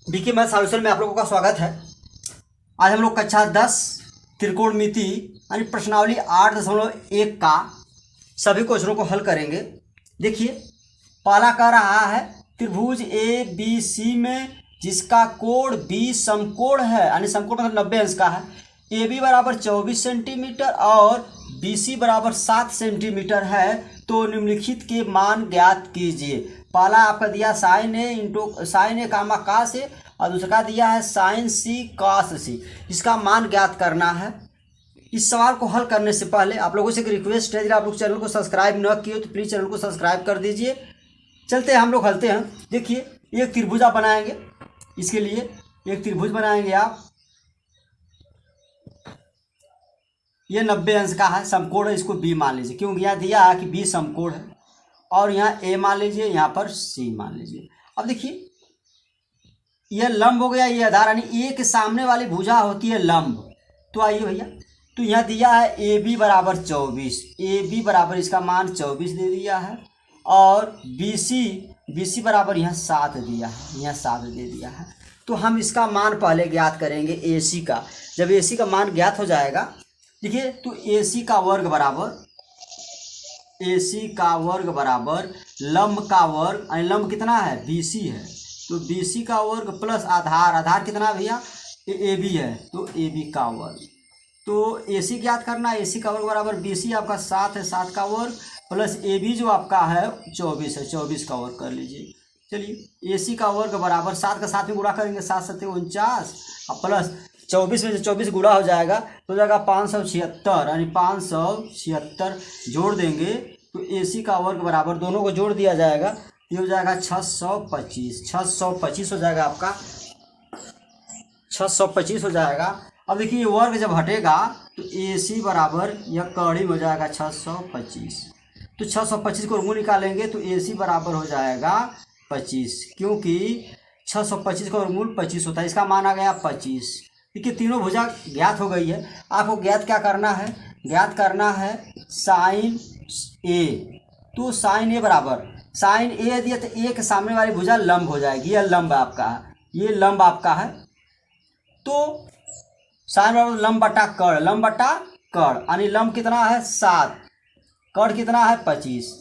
BK math solution में आप लोगों का स्वागत है। आज हम लोग कक्षा 10 त्रिकोणमिति यानी प्रश्नावली 8.1 का सभी क्वेश्चनों को हल करेंगे। देखिए, पहला कह रहा है त्रिभुज ए बी सी में जिसका कोण बी समकोण है, यानी समकोण मतलब 90 अंश का है। ए बी बराबर 24 सेंटीमीटर और बी सी बराबर 7 सेंटीमीटर है, तो निम्नलिखित के मान ज्ञात कीजिए। पहला आपका दिया साइन ए इंटू साइन ए कामा कास ए और दूसरा दिया है साइन सी कास सी। इसका मान ज्ञात करना है। इस सवाल को हल करने से पहले आप लोगों से एक रिक्वेस्ट है, यदि आप लोग चैनल को सब्सक्राइब न किए तो प्लीज़ चैनल को सब्सक्राइब कर दीजिए। चलते हैं, हम लोग हलते हैं। देखिए, एक त्रिभुज आप बनाएंगे। इसके लिए एक त्रिभुज बनाएंगे आप। ये 90 अंश का है, समकोण है, इसको बी मान लीजिए क्योंकि यहाँ दिया है कि बी समकोण है। और यहाँ ए मान लीजिए, यहाँ पर सी मान लीजिए। अब देखिए, यह लंब हो गया, ये आधार, यानी ए के सामने वाली भुजा होती है लंब। तो आइए भैया, तो यहाँ दिया है ए बी बराबर 24, ए बी बराबर इसका मान 24 दे दिया है। और बी सी बराबर यहाँ 7 दिया है, यहाँ 7 दे दिया है। तो हम इसका मान पहले ज्ञात करेंगे ए सी का। जब ए सी का मान ज्ञात हो जाएगा, देखिए, तो ए सी का वर्ग बराबर लंब का वर्ग, यानी लंब कितना है, बी सी है, तो बी सी का वर्ग प्लस आधार कितना भैया, ए बी है, तो ए बी का वर्ग। तो ए सी ज्ञात करना, ए सी का वर्ग बराबर बी सी आपका 7 है, 7 का वर्ग प्लस ए बी जो आपका है 24 है, 24 का वर्ग कर लीजिए। चलिए, ए सी का वर्ग बराबर 7 का 7 में गुणा करेंगे, 7 7 49 और प्लस 24 में से 24 गुणा हो जाएगा तो हो जाएगा 576, यानी 576 जोड़ देंगे तो ए सी का वर्ग बराबर, दोनों को जोड़ दिया जाएगा, ये हो जाएगा 625 हो जाएगा आपका, 625 हो जाएगा। अब देखिए, ये वर्ग जब हटेगा तो ए सी बराबर यह कड़ी हो जाएगा 625। तो 625 को वर्गमूल निकालेंगे तो ए सी बराबर हो जाएगा 25, क्योंकि 625 का वर्गमूल 25 होता है। इसका मान आ गया 25। देखिए, तीनों भुजा ज्ञात हो गई है। आपको ज्ञात क्या करना है, ज्ञात करना है साइन ए। तो साइन ए बराबर, साइन ए दिया तो ए के सामने वाली भुजा लंब हो जाएगी, यह लंब आपका है, ये लंब आपका है। तो साइन बराबर लंब बटा कड़, यानी लंब कितना है 7, कड़ कितना है 25।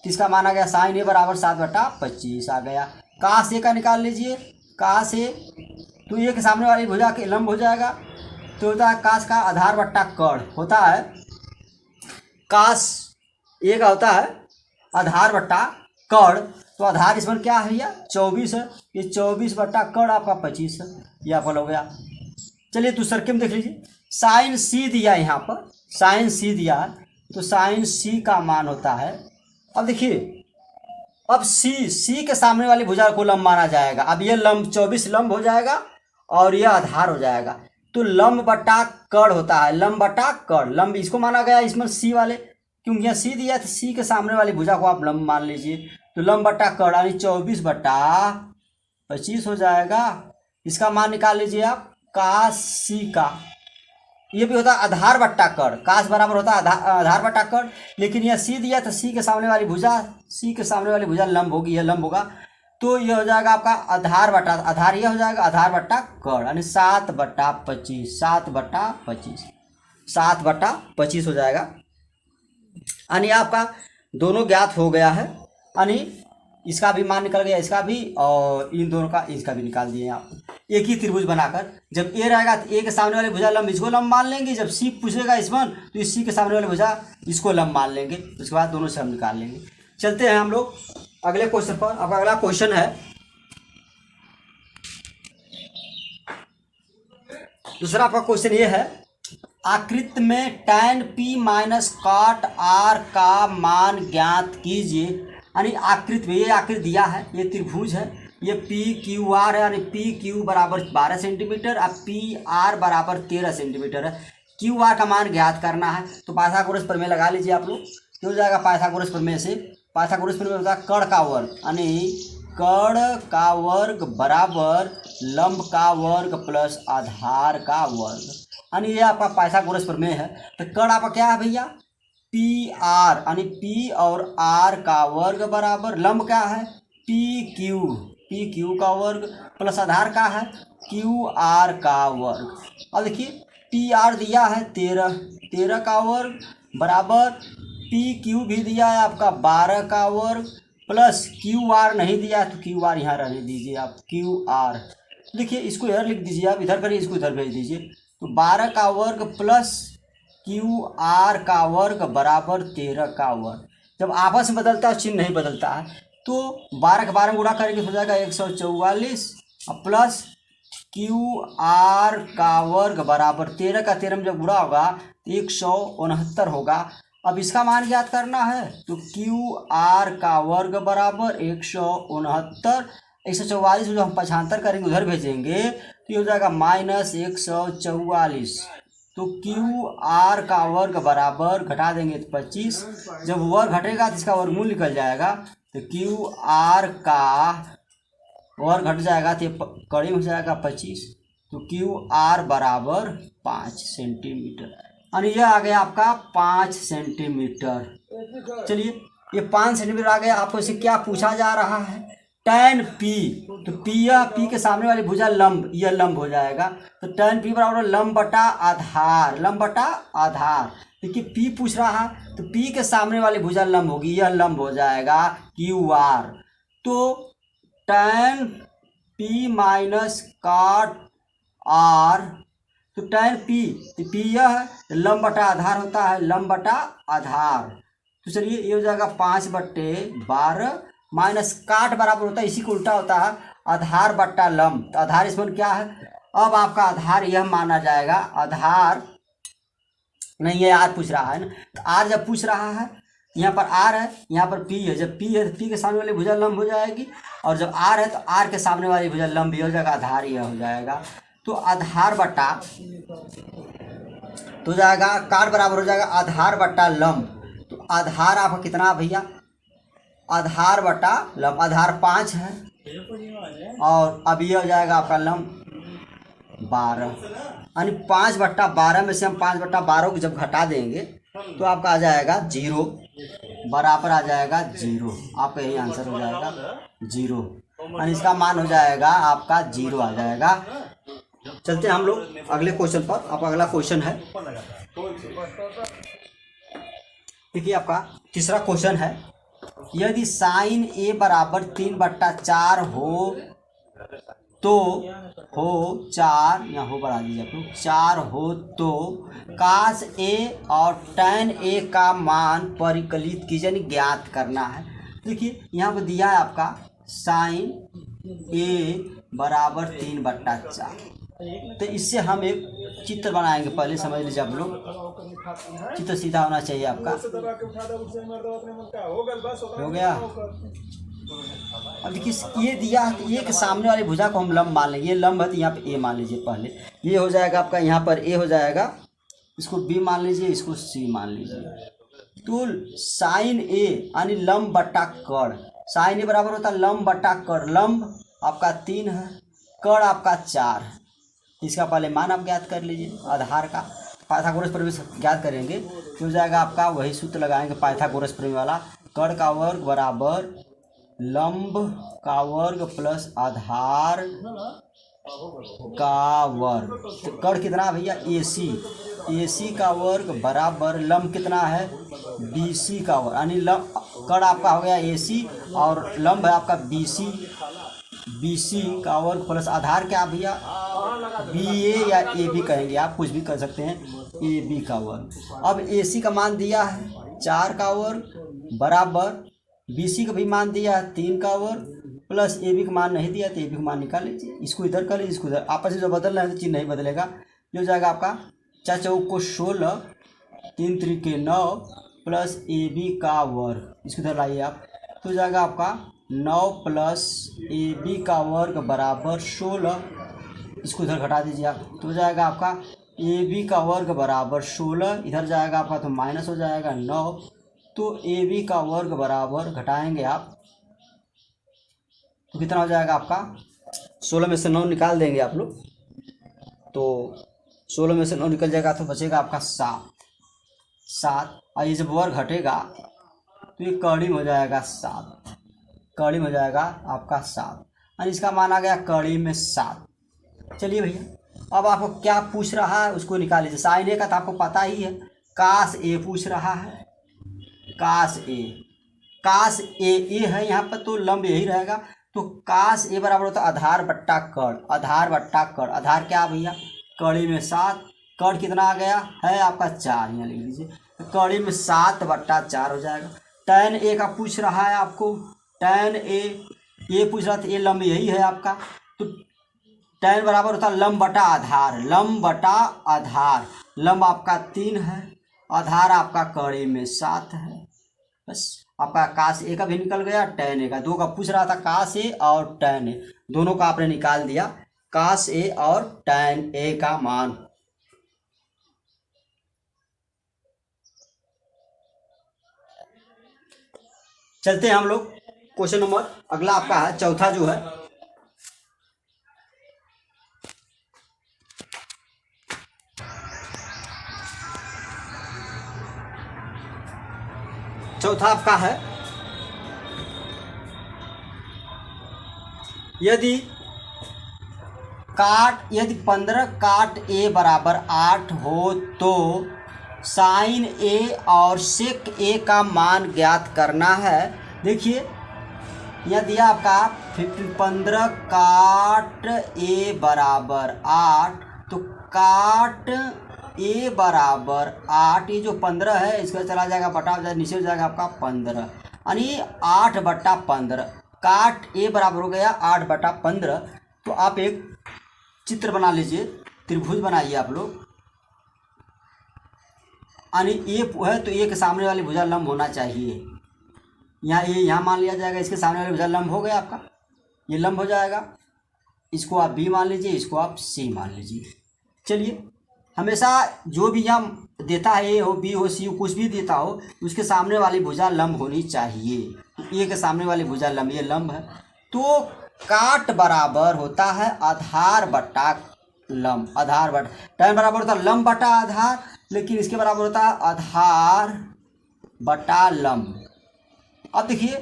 किसका मान आ गया, साइन ए बराबर 7/25 आ गया। कास ए का निकाल लीजिए, कास ए, तो ए के सामने वाली भुजा के लंब हो जाएगा, तो होता है कास का आधार बट्टा कड़, होता है कास ए का होता है आधार बट्टा कड़। तो आधार इसमें क्या है भैया, 24 है, ये 24 बट्टा कड़ आपका 25 है, ये आपका हो गया। चलिए, दूसरे के में देख लीजिए, साइन सी दिया, यहाँ पर साइन सी दिया है, तो साइन सी का मान होता है, अब देखिए, अब सी के सामने वाली भुजा को लंब माना जाएगा। अब ये लंब 24 लंब हो जाएगा और यह आधार हो जाएगा, तो लंब बटा कड़ होता है, लंब बटा कड़, लंब इसको माना गया इसमें सी वाले, क्योंकि यहाँ सी दिया तो सी के सामने वाली भुजा को आप लंब मान लीजिए। तो लंब बटा कड़ यानी 24/25 हो जाएगा। इसका मान निकाल लीजिए आप, कास सी का, ये भी होता है आधार बट्टा कड़, कास बराबर होता है आधार बट्टा कड़, लेकिन यह सी दिया तो सी के सामने वाली भुजा लंब होगी, यह लंब होगा, तो यह हो जाएगा आपका आधार बट्टा आधार, यह हो जाएगा आधार बट्टा कड़, यानी 7/25, 7/25 हो जाएगा। यानी आपका दोनों ज्ञात हो गया है, यानी इसका भी मान निकल गया, इसका भी, और इन दोनों का इसका भी निकाल दिए आप। एक ही त्रिभुज बनाकर, जब ए रहेगा तो ए के सामने वाली भुजा लंब इसको लंब मान लेंगे, जब सी पूछेगा इसमें तो इस सी के सामने वाली भुजा इसको लंब मान लेंगे, उसके बाद दोनों से हम निकाल लेंगे। चलते हैं हम लोग अगले क्वेश्चन पर। आपका अगला क्वेश्चन है, दूसरा आपका क्वेश्चन ये है, आकृति में tan p minus cot r का मान ज्ञात कीजिए। यानी आकृति में, ये आकृति दिया है, ये त्रिभुज है, ये पी क्यू आर है, यानी पी क्यू बराबर 12 सेंटीमीटर और पी आर बराबर 13 सेंटीमीटर है। क्यू आर का मान ज्ञात करना है, तो पाइथागोरस प्रमेय लगा लीजिए आप लोग। क्या हो जाएगा पाइथागोरस प्रमेय से, पाइथागोरस प्रमेय होता है कड़ का वर्ग, यानी कड़ का वर्ग बराबर लंब का वर्ग प्लस आधार का वर्ग, यानी ये आपका पाइथागोरस प्रमेय है। तो कड़ आपका क्या है भैया, पी आर, यानी पी और आर का वर्ग बराबर लंब क्या है पी क्यू, पी क्यू का वर्ग प्लस आधार का है क्यू आर का वर्ग। अब देखिए पी आर दिया है 13 का वर्ग बराबर पी क्यू भी दिया है आपका 12 का वर्ग प्लस क्यू आर नहीं दिया है तो क्यू आर यहाँ रहने दीजिए आप क्यू आर। देखिए इसको इधर लिख दीजिए आप, इधर करिए, इसको इधर भेज दीजिए। तो 12 का वर्ग प्लस क्यू आर का वर्ग बराबर 13 का वर्ग। जब आपस में बदलता है चिन्ह नहीं बदलता है तो 12 के 12 में गुणा करेंगे तो हो जाएगा 144 और प्लस क्यू आर का वर्ग बराबर 13 का 13 में जब गुणा होगा 169 होगा। अब इसका मान ज्ञात करना है तो क्यू आर का वर्ग बराबर 169। 144 जो हम पक्षांतर करेंगे उधर भेजेंगे तो ये हो जाएगा -144। तो क्यू आर का वर्ग बराबर घटा देंगे तो 25। जब वर्ग घटेगा तो इसका वर्गमूल निकल जाएगा तो क्यू आर का वर्ग घट जाएगा तो कड़ी हो जाएगा 25। तो क्यू आर बराबर 5 सेंटीमीटर, यानी यह आ गया आपका 5 सेंटीमीटर। चलिए ये 5 सेंटीमीटर आ गया। आपको इसे क्या पूछा जा रहा है? tan p। तो p यह p के सामने वाली भुजा लंब, यह लंब हो जाएगा। तो tan p बराबर लंब बटा आधार, लंब बटा आधार। देखिए p पूछ रहा है तो p के सामने वाली भुजा लंब होगी, यह लंब हो जाएगा क्यू आर। तो tan p minus cot r, तो tan p, तो p यह है लंब बटा आधार होता है, लंब बटा आधार। तो चलिए ये हो जाएगा 5/12 माइनस काट बराबर होता है, इसी को उल्टा होता है आधार बट्टा लंब। तो आधार इसमें क्या है? अब आपका आधार यह माना जाएगा, आधार नहीं है आर पूछ रहा है ना, तो आर जब पूछ रहा है यहाँ पर आर है, यहाँ पर पी है। जब पी है तो पी के सामने वाली भुजा लंब हो जाएगी, और जब आर है तो आर के सामने वाली भुजा लंब भी हो जाएगा, आधार यह हो जाएगा। तो आधार बट्टा तो जाएगा काट बराबर हो जाएगा आधार बट्टा लंब। तो आधार आपका कितना भैया? आधार बटा लंब, आधार 5 है और अब ये हो जाएगा आपका लंब 12, यानी 5/12 में से हम 5/12 को जब घटा देंगे तो आपका आ जाएगा 0, बराबर आ जाएगा 0। आपका यही आंसर हो जाएगा 0, यानी इसका मान हो जाएगा आपका 0 आ जाएगा। चलते हैं हम लोग अगले क्वेश्चन पर। आपका अगला क्वेश्चन है, देखिए आपका तीसरा क्वेश्चन है, यदि साइन a बराबर 3/4 हो तो हो 4, या हो बढ़ा दीजिए आप लोग 4 हो तो कास a और tan a का मान परिकलित कीजिए, यानी ज्ञात करना है। देखिए यहाँ पर दिया है आपका साइन a बराबर 3/4। तो इससे हम एक चित्र बनाएंगे, पहले समझ लीजिए आप लोग, चित्र सीधा होना चाहिए आपका। हो गया। अब देखिए ये दिया है कि ये के सामने वाली भुजा को हम लंब मान लेंगे, ये लंब है तो यहाँ पे ए मान लीजिए। पहले ये हो जाएगा आपका, यहाँ पर ए हो जाएगा, इसको बी मान लीजिए, इसको सी मान लीजिए। तो साइन ए यानी लंब बट्टा कड़, साइन ए बराबर होता है लंब बट्टा कड़। लंब आपका 3 है, कड़ आपका 4 है। इसका पहले मान आप ज्ञात कर लीजिए, आधार का पाइथागोरस प्रमेय ज्ञात करेंगे तो हो जाएगा आपका, वही सूत्र लगाएंगे पाइथागोरस प्रमेय वाला, कड़ का वर्ग बराबर लंब का वर्ग प्लस आधार का वर्ग। तो कड़ कितना भैया? AC, AC का वर्ग बराबर लंब कितना है? BC का वर्ग, यानी लंब कड़ आपका हो गया AC और लंब है आपका BC का वर्ग प्लस आधार क्या भैया? BA या AB कहेंगे आप, कुछ भी कर सकते हैं, AB का वर्ग। अब AC का मान दिया है 4 का वर्ग बराबर BC का भी मान दिया है 3 का वर्ग प्लस AB का मान नहीं दिया तो AB का मान निकाल लीजिए। इसको इधर कर लीजिए, इसको इधर, आपस में जो बदल रहे हैं तो चिन्ह नहीं बदलेगा। ये हो जाएगा आपका 4 चौक को 16, 3 त्रिके 9 प्लस AB का वर्ग, इसको इधर लाइए आप। तो हो जाएगा आपका 9 प्लस AB का वर्ग बराबर 16, इसको इधर घटा दीजिए आप। तो हो जाएगा आपका AB का वर्ग बराबर 16, इधर जाएगा आपका तो माइनस हो जाएगा 9। तो AB का वर्ग बराबर घटाएंगे आप तो कितना हो जाएगा आपका? 16 में से 9 निकाल देंगे आप लोग, तो 16 में से 9 निकल जाएगा तो बचेगा आपका 7। और ये जब वर्ग घटेगा तो ये कड़ी हो जाएगा 7, कड़ी हो जाएगा आपका 7। और इसका मान आ गया कड़ी में 7। चलिए भैया, अब आपको क्या पूछ रहा है उसको निकाल लीजिए। साइन ए का तो आपको पता ही है, कास ए पूछ रहा है, कास ए, कास ए है यहाँ पर तो लंब यही रहेगा। तो कास ए बराबर होता है आधार बट्टा कड़, आधार बट्टा कड़। आधार क्या भैया, कड़ी में 7, कड़ कितना आ गया है आपका 4, यहाँ लिख लीजिए। तो कड़ी में 7/4 हो जाएगा। tan ए का पूछ रहा है आपको, tan ए पूछ रहा था, ये लंब यही है आपका। तो tan बराबर होता है लंब बटा आधार, लंब बटा आधार। लंब आपका 3 है, आधार आपका कड़ी में 7 है। बस आपका कास ए का भी निकल गया, tan ए का। दो का पूछ रहा था, कास ए और tan ए, दोनों का आपने निकाल दिया, कास ए और tan ए का मान। चलते हैं हम लोग क्वेश्चन नंबर अगला आपका है, चौथा जो है। चौथा आपका है, यदि 15 काट ए बराबर 8 हो तो साइन ए और सेक ए का मान ज्ञात करना है। देखिए यह दिया आपका 15 काट ए बराबर 8, तो काट ए बराबर 8, ये जो 15 है इसका चला जाएगा बटा हो जाएगा, नीचे हो जाएगा आपका 15, यानी 8/15। काट ए बराबर हो गया 8/15। तो आप एक चित्र बना लीजिए, त्रिभुज बनाइए आप लोग। यानी ए है तो ए के सामने वाली भुजा लंब होना चाहिए। यहाँ ए यहाँ मान लिया जाएगा, इसके सामने वाली भुजा लंब हो गया आपका, ये लंब हो जाएगा। इसको आप बी मान लीजिए, इसको आप सी मान लीजिए। चलिए, हमेशा जो भी यहाँ देता है, ए हो बी हो सी हो, कुछ भी देता हो, उसके सामने वाली भुजा लंब होनी चाहिए। ए के सामने वाली भुजा लंब, ये लंब है। तो काट बराबर होता है आधार बटा लंब, आधार बटा, tan बराबर होता है लंब बटा आधार, लेकिन इसके बराबर होता है आधार बटा लंब। अब देखिए,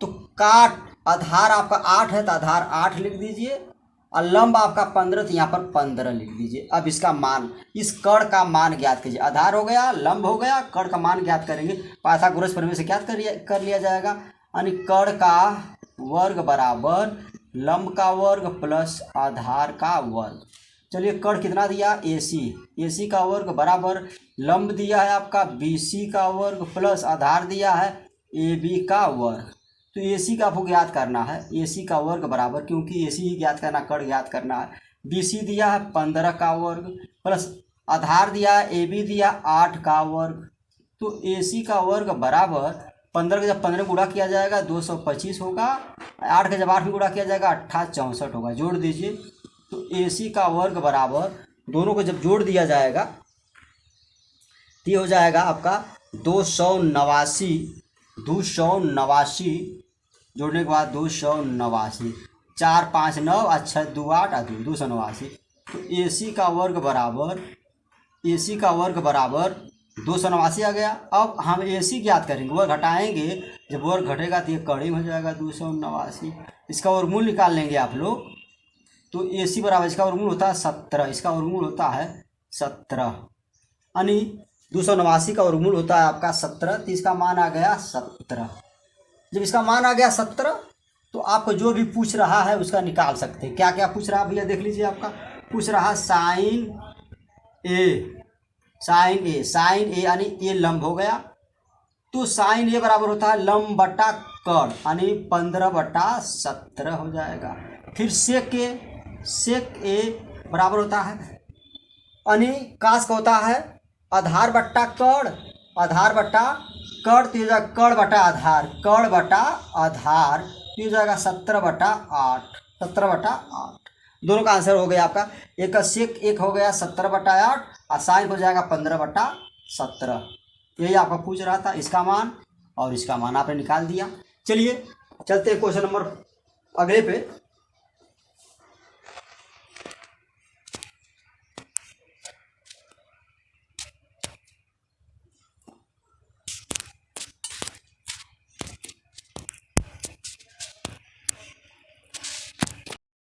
तो काट आधार आपका 8 है तो आधार 8 लिख दीजिए, और लंब आपका 15 तो यहाँ पर 15 लिख दीजिए। अब इसका मान, इस कड़ का मान ज्ञात कीजिए। आधार हो गया, लंब हो गया, कड़ का मान ज्ञात करेंगे। पाइथागोरस प्रमेय से ज्ञात कर लिया जाएगा, यानी कड़ का वर्ग बराबर लंब का वर्ग प्लस आधार का वर्ग। चलिए, कड़ कितना दिया, AC का वर्ग बराबर लंब दिया है आपका BC का वर्ग प्लस आधार दिया है AB का वर्ग। तो AC का आपको ज्ञात करना है, AC का वर्ग बराबर, क्योंकि AC ही ज्ञात करना, कड़ ज्ञात करना है। BC दिया है 15 का वर्ग प्लस आधार दिया है AB दिया 8 का वर्ग। तो AC का वर्ग बराबर 15 का जब 15 गुणा किया जाएगा 225 होगा, 8 का जब 8 में गुणा किया जाएगा 8/64 होगा। जोड़ दीजिए, तो AC का वर्ग बराबर, दोनों को जब जोड़ दिया जाएगा तो ये हो जाएगा आपका 289, जोड़ने के बाद 289, 4 5 9 और 6 2 8 और 289। तो AC का वर्ग बराबर 289 आ गया। अब हम AC ज्ञात करेंगे, वर्ग घटाएंगे, जब वर्ग घटेगा तो ये कड़ी में हो जाएगा 289। इसका वर्गमूल निकाल लेंगे आप लोग, तो AC बराबर, इसका वर्गमूल होता है 17, इसका वर्गमूल होता है 17, यानी 289 का वर्गमूल होता है आपका 17, तो इसका मान आ गया 17। जब इसका मान आ गया 17, तो आपको जो भी पूछ रहा है उसका निकाल सकते हैं। क्या क्या पूछ रहा है भैया, देख लीजिए। आपका पूछ रहा है साइन ए यानी ये लंब हो गया, तो साइन ए बराबर होता है लंब बटा कड़, यानी 15/17 हो जाएगा। फिर सेक ए बराबर होता है, यानी कास का होता है आधार बट्टा कड़, आधार बट्टा कड़, तो जाएगा कड़ बटा आधार, कड़ बटा आधार, तो जाएगा 17/8, 17/8। दोनों का आंसर हो गया आपका। एक का सेक एक हो गया 17/8 और साइन हो जाएगा 15/17। यही आपका पूछ रहा था, इसका मान और इसका मान आपने निकाल दिया। चलिए, चलते हैं क्वेश्चन नंबर अगले पे।